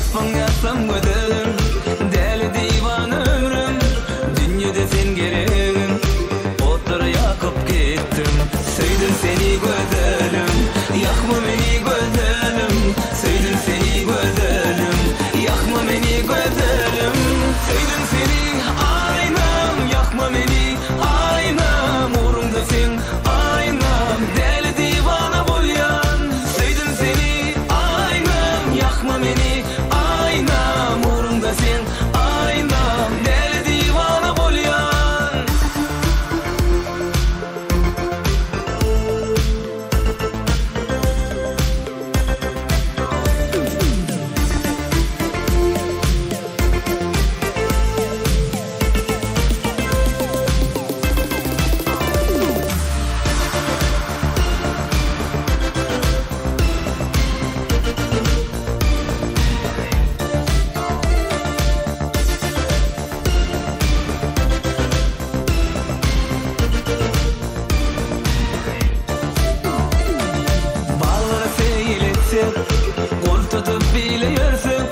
Affan yapsam gödelim, deli divan ömrüm, dünyada sen gereğim. Otlara yakıp gittim, söyledim seni gödelim, yakma beni gödelim. Söyledim seni gödelim, yakma beni gödelim. Söyledim seni aynam, yakma beni aynam. Uğrumda sen aynam, deli divana bulyan. Söyledim seni aynam, yakma beni aynam. Uğrumda sen aynam, deli divana bulyan. Kol tutup bile yersin,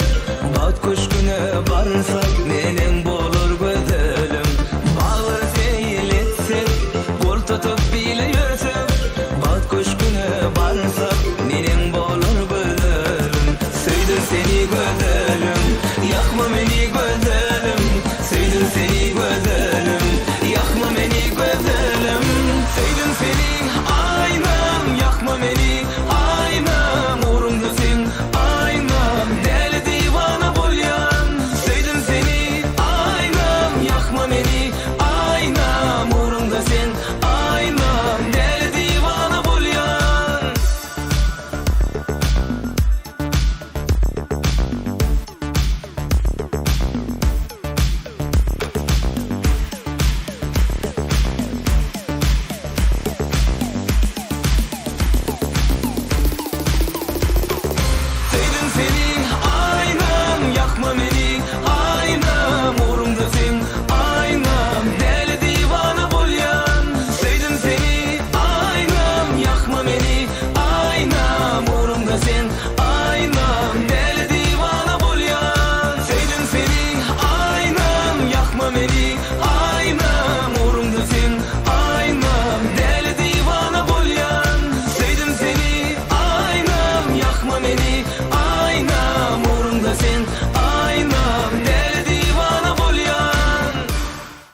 bat kuşkuna varsak nenem bolur gödelim. Bağlar seyil etsin, kol tutup bile yersin, bat kuşkuna varsak nenem bolur gödelim. Söyledim seni gödelim,